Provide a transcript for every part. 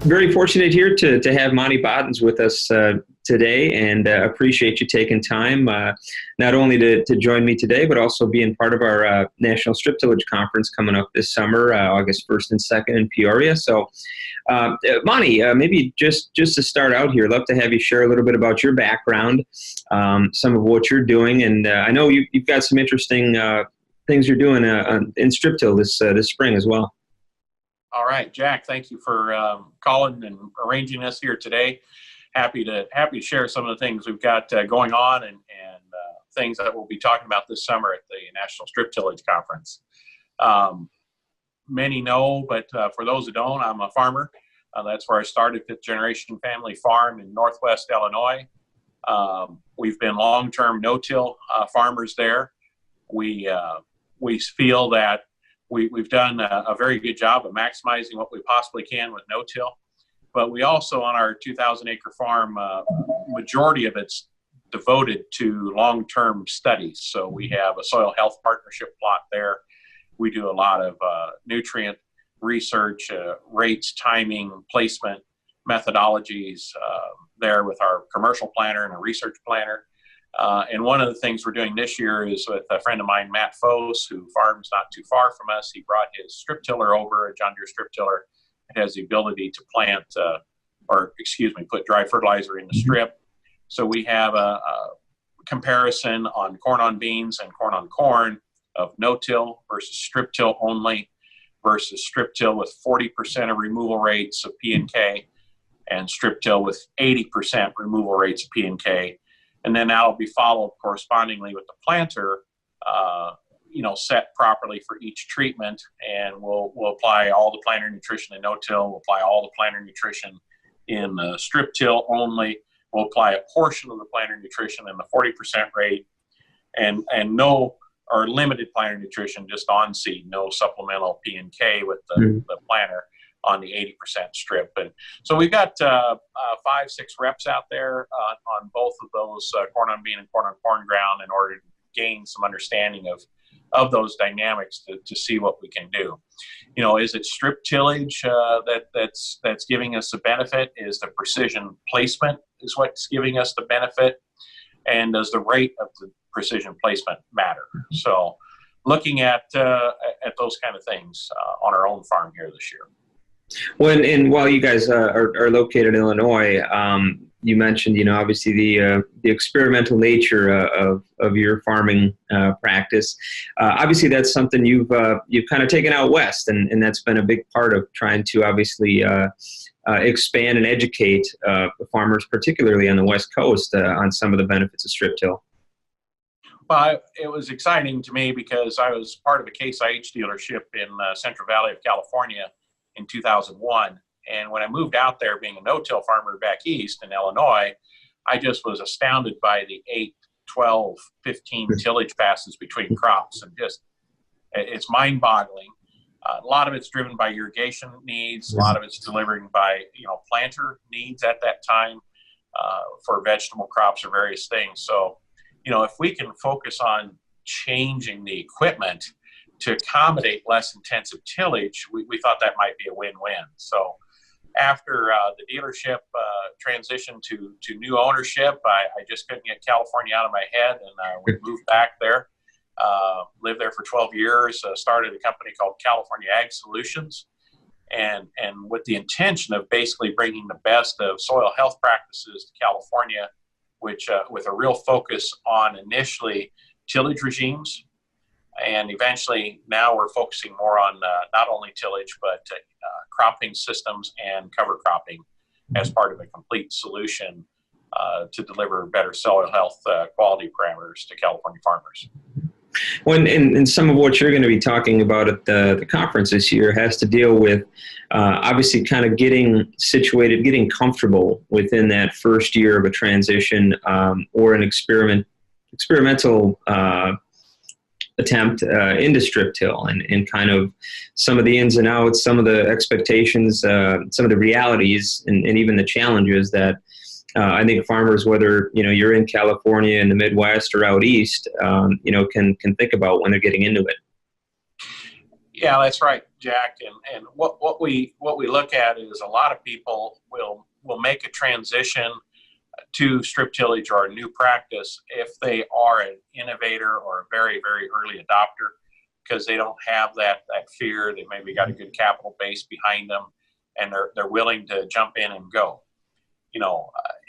Very fortunate here to have Monte Bottens with us today, and appreciate you taking time not only to join me today, but also being part of our National Strip Tillage Conference coming up this summer, August 1st and 2nd in Peoria. So, Monte, maybe just to start out here, I'd love to have you share a little bit about your background, some of what you're doing, and I know you've got some interesting things you're doing in strip till this spring as well. All right, Jack, thank you for calling and arranging us here today. Happy to share some of the things we've got going on and things that we'll be talking about this summer at the National Strip Tillage Conference. Many know, but for those who don't, I'm a farmer. That's where I started, fifth generation family farm in Northwest Illinois. We've been long-term no-till farmers there. We feel that we've done a very good job of maximizing what we possibly can with no-till, but we also, on our 2,000-acre farm, majority of it's devoted to long-term studies. So we have a soil health partnership plot there. We do a lot of nutrient research, rates, timing, placement, methodologies there with our commercial planner and a research planner. And one of the things we're doing this year is with a friend of mine, Matt Fose, who farms not too far from us. He brought his strip tiller over, a John Deere strip tiller. It has the ability to put dry fertilizer in the strip. So we have a comparison on corn on beans and corn on corn of no-till versus strip till only versus strip till with 40% of removal rates of P and K and strip till with 80% removal rates of P and K. And then that'll be followed correspondingly with the planter, set properly for each treatment. And we'll apply all the planter nutrition in no-till. We'll apply all the planter nutrition in strip till only. We'll apply a portion of the planter nutrition in the 40% rate, and no or limited planter nutrition, just on seed, no supplemental P and K with the planter on the 80% strip. And so we've got 5-6 reps out there on both of those corn on bean and corn on corn ground in order to gain some understanding of those dynamics to see what we can do. Is it strip tillage that's giving us the benefit? Is the precision placement is what's giving us the benefit? And does the rate of the precision placement matter? So looking at those kind of things on our own farm here this year. While you guys are located in Illinois, you mentioned, obviously the experimental nature of your farming practice. Obviously, that's something you've kind of taken out west, and that's been a big part of trying to obviously expand and educate farmers, particularly on the West Coast, on some of the benefits of strip till. Well, it was exciting to me because I was part of a Case IH dealership in Central Valley of California in 2001. And when I moved out there, being a no-till farmer back east in Illinois, I just was astounded by the 8, 12, 15 tillage passes between crops. And just, it's mind-boggling. A lot of it's driven by irrigation needs. A lot of it's delivering by, planter needs at that time for vegetable crops or various things. So, if we can focus on changing the equipment to accommodate less intensive tillage, we thought that might be a win-win. So after the dealership transitioned to new ownership, I just couldn't get California out of my head, and we moved back there, lived there for 12 years, started a company called California Ag Solutions, and with the intention of basically bringing the best of soil health practices to California, which with a real focus on initially tillage regimes. And eventually now we're focusing more on not only tillage, but cropping systems and cover cropping as part of a complete solution to deliver better soil health quality parameters to California farmers. And some of what you're going to be talking about at the conference this year has to deal with obviously kind of getting situated, getting comfortable within that first year of a transition or an experimental attempt into strip till and kind of some of the ins and outs, some of the expectations, some of the realities, and even the challenges that I think farmers, whether you're in California in the Midwest or out east, can think about when they're getting into it. Yeah, that's right, Jack. And what we look at is a lot of people will make a transition to strip tillage or a new practice if they are an innovator or a very, very early adopter, because they don't have that fear. They maybe got a good capital base behind them, and they're willing to jump in and go.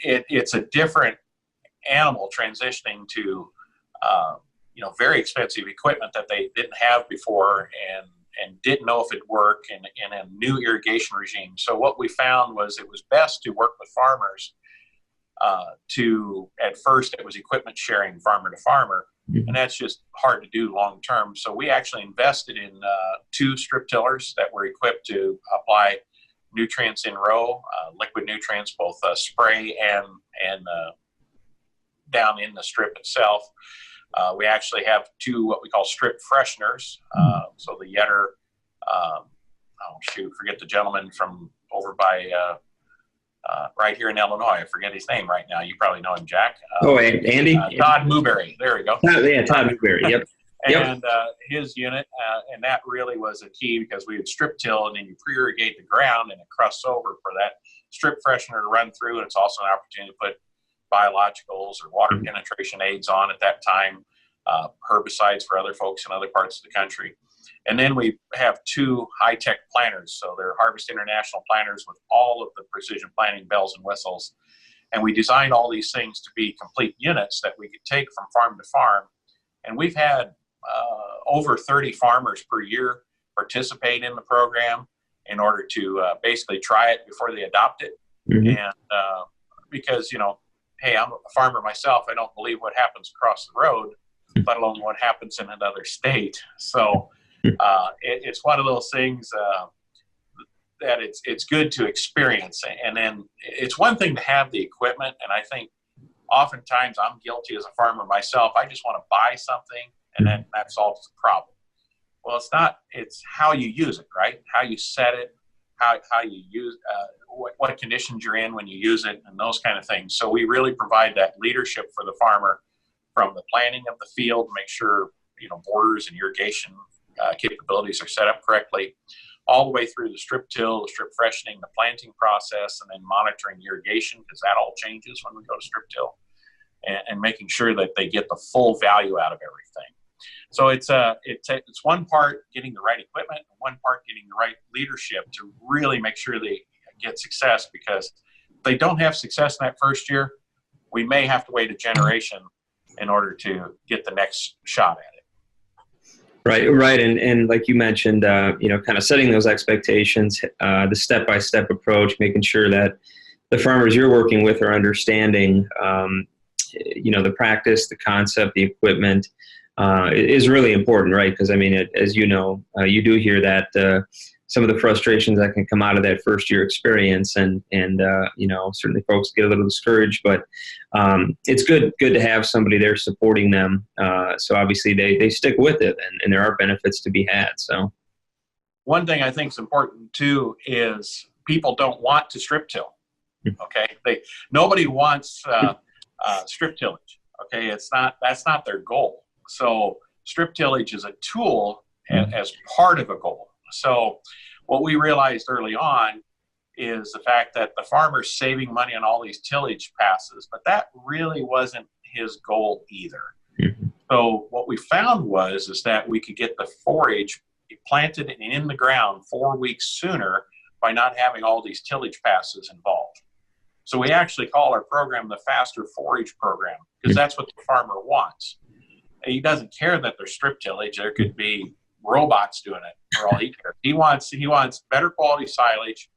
It's a different animal transitioning to very expensive equipment that they didn't have before and didn't know if it'd work in a new irrigation regime. So what we found was it was best to work with farmers at first it was equipment sharing farmer to farmer, and that's just hard to do long term. So we actually invested in 2 strip tillers that were equipped to apply nutrients in row, liquid nutrients, both spray and down in the strip itself. We actually have 2 what we call strip fresheners. So the Yetter, forget the gentleman from over by right here in Illinois. I forget his name right now. You probably know him, Jack. Andy? Todd Newberry. There we go. Todd Newberry. Yep. And his unit, and that really was a key, because we would strip till and then you pre-irrigate the ground and it crusts over for that strip freshener to run through. And it's also an opportunity to put biologicals or water penetration aids on at that time, herbicides for other folks in other parts of the country. And then we have 2 high-tech planters. So they're Harvest International planters with all of the precision planting bells and whistles. And we designed all these things to be complete units that we could take from farm to farm. And we've had over 30 farmers per year participate in the program in order to basically try it before they adopt it. And because, hey, I'm a farmer myself, I don't believe what happens across the road, let alone what happens in another state. So it's one of those things that it's good to experience. And then it's one thing to have the equipment, and I think oftentimes I'm guilty as a farmer myself. I just want to buy something, and then that solves the problem. Well, it's not. It's how you use it, right? How you set it, how you use, what conditions you're in when you use it, and those kind of things. So we really provide that leadership for the farmer, from the planning of the field, make sure borders and irrigation capabilities are set up correctly, all the way through the strip till, the strip freshening, the planting process, and then monitoring irrigation, because that all changes when we go to strip till, and making sure that they get the full value out of everything. So it's one part getting the right equipment, and one part getting the right leadership to really make sure they get success, because if they don't have success in that first year, we may have to wait a generation in order to get the next shot at it. Right. And like you mentioned, kind of setting those expectations, the step-by-step approach, making sure that the farmers you're working with are understanding, the practice, the concept, the equipment, is really important, right? Because, as you know, you do hear that some of the frustrations that can come out of that first year experience, and certainly folks get a little discouraged, but it's good to have somebody there supporting them. So obviously they stick with it, and there are benefits to be had. So one thing I think is important too is people don't want to strip till. Okay, nobody wants strip tillage. Okay, that's not their goal. So strip tillage is a tool as part of a goal. So what we realized early on is the fact that the farmer's saving money on all these tillage passes, but that really wasn't his goal either. So what we found is that we could get the forage planted and in the ground 4 weeks sooner by not having all these tillage passes involved. So we actually call our program the Faster Forage Program, because that's what the farmer wants. He doesn't care that there's strip tillage. There could be robots doing it for all he cares. He wants better quality silage,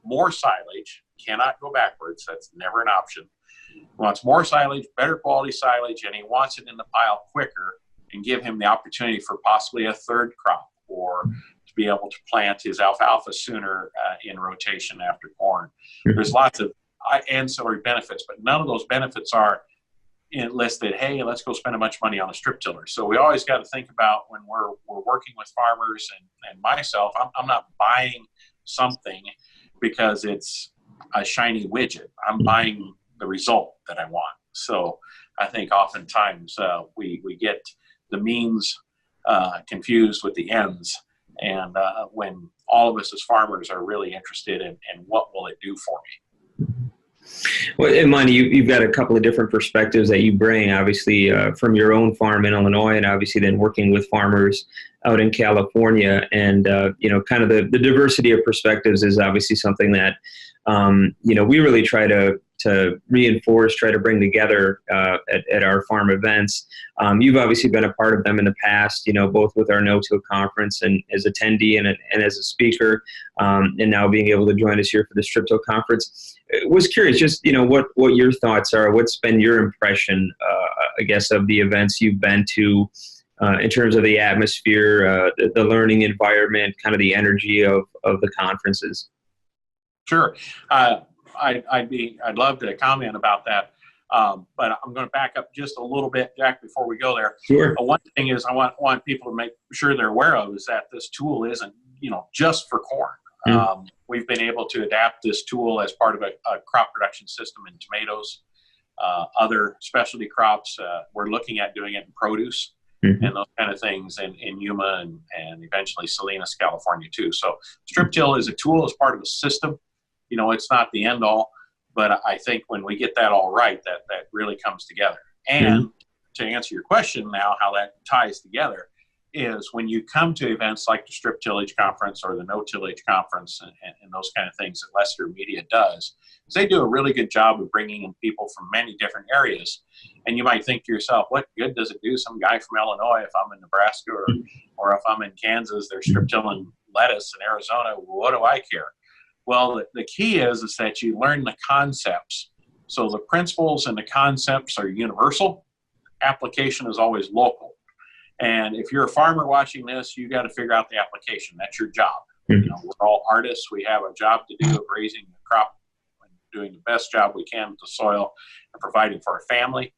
more silage, cannot go backwards. That's never an option. He wants more silage, better quality silage, and he wants it in the pile quicker, and give him the opportunity for possibly a third crop, or to be able to plant his alfalfa sooner in rotation after corn. There's lots of ancillary benefits, but none of those benefits are listed, hey, let's go spend a bunch of money on a strip tiller. So we always got to think about, when we're working with farmers and myself, I'm not buying something because it's a shiny widget. I'm buying the result that I want. So I think oftentimes we get the means confused with the ends, and when all of us as farmers are really interested in what will it do for me. Well, and Monte, you've got a couple of different perspectives that you bring, obviously, from your own farm in Illinois, and obviously then working with farmers out in California. And, kind of the diversity of perspectives is obviously something that, we really try to reinforce, try to bring together at our farm events. You've obviously been a part of them in the past, both with our No-Till conference and as attendee and as a speaker, and now being able to join us here for the Strip-Till conference. Was curious, just what your thoughts are. What's been your impression, I guess, of the events you've been to, in terms of the atmosphere, the learning environment, kind of the energy of the conferences? Sure, I'd love to comment about that, but I'm going to back up just a little bit, Jack, before we go there. Sure. One thing is I want people to make sure they're aware of is that this tool isn't just for corn. We've been able to adapt this tool as part of a crop production system in tomatoes, other specialty crops. We're looking at doing it in produce and those kind of things in Yuma and eventually Salinas, California too. So Strip-Till is a tool as part of a system. It's not the end all, but I think when we get that all right, that really comes together. And to answer your question now, how that ties together is when you come to events like the Strip Tillage Conference or the No Tillage Conference and those kind of things that Lester Media does, is they do a really good job of bringing in people from many different areas. And you might think to yourself, what good does it do some guy from Illinois if I'm in Nebraska or if I'm in Kansas, they're strip tilling lettuce in Arizona, what do I care? Well, the key is that you learn the concepts. So the principles and the concepts are universal. Application is always local. And if you're a farmer watching this, you got to figure out the application. That's your job. We're all artists. We have a job to do of raising the crop and doing the best job we can with the soil and providing for our family.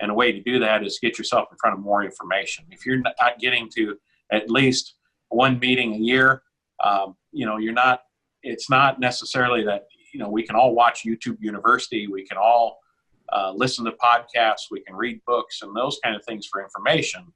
And a way to do that is get yourself in front of more information. If you're not getting to at least one meeting a year, it's not necessarily that, we can all watch YouTube University. We can all listen to podcasts. We can read books and those kind of things for information.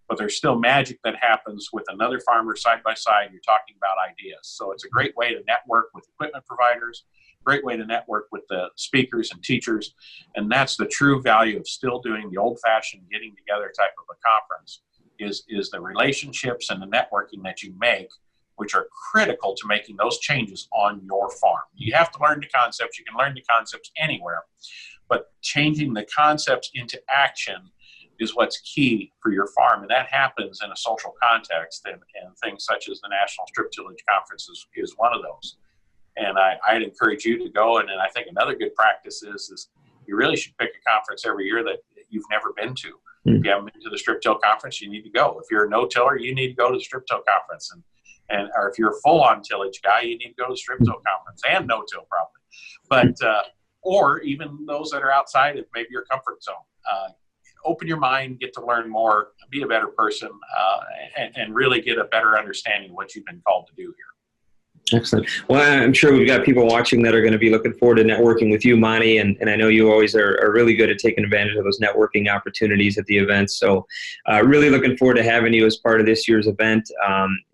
But there's still magic that happens with another farmer side by side. You're talking about ideas. So it's a great way to network with equipment providers, great way to network with the speakers and teachers. And that's the true value of still doing the old-fashioned getting together type of a conference is the relationships and the networking that you make, which are critical to making those changes on your farm. You have to learn the concepts. You can learn the concepts anywhere, but changing the concepts into action is what's key for your farm. And that happens in a social context, and things such as the National Strip Tillage Conference is one of those. And I'd encourage you to go. And I think another good practice is you really should pick a conference every year that you've never been to. If you haven't been to the Strip Till Conference, you need to go. If you're a no-tiller, you need to go to the Strip Till Conference. Or if you're a full-on tillage guy, you need to go to the Strip Till Conference and no-till probably. But or even those that are outside of maybe your comfort zone. Open your mind, get to learn more, be a better person, and really get a better understanding of what you've been called to do here. Excellent. Well, I'm sure we've got people watching that are going to be looking forward to networking with you, Monte, and I know you always are really good at taking advantage of those networking opportunities at the events. So really looking forward to having you as part of this year's event,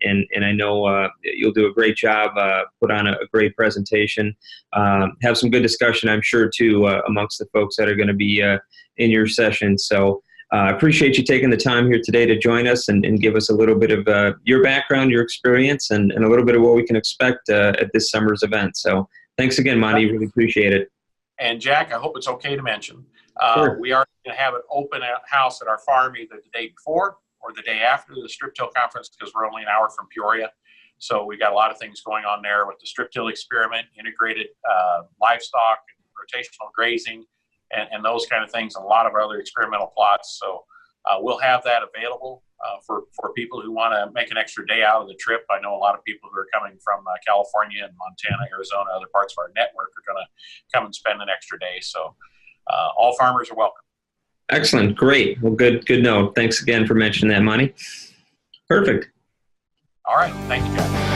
and I know you'll do a great job, put on a great presentation, have some good discussion, I'm sure, too, amongst the folks that are going to be in your session. So I appreciate you taking the time here today to join us and give us a little bit of your background, your experience, and a little bit of what we can expect at this summer's event. So thanks again, Monte. Really appreciate it. And Jack, I hope it's okay to mention, Sure. we are going to have an open house at our farm either the day before or the day after the Strip Till Conference, because we're only an hour from Peoria. So we got a lot of things going on there with the Strip Till experiment, integrated livestock, rotational grazing, and those kind of things, and a lot of other experimental plots. So we'll have that available for people who want to make an extra day out of the trip. I know a lot of people who are coming from California and Montana, Arizona, other parts of our network are going to come and spend an extra day. So all farmers are welcome. Excellent. Great. Well, good note. Thanks again for mentioning that, Monte. Perfect. All right. Thank you, Jack.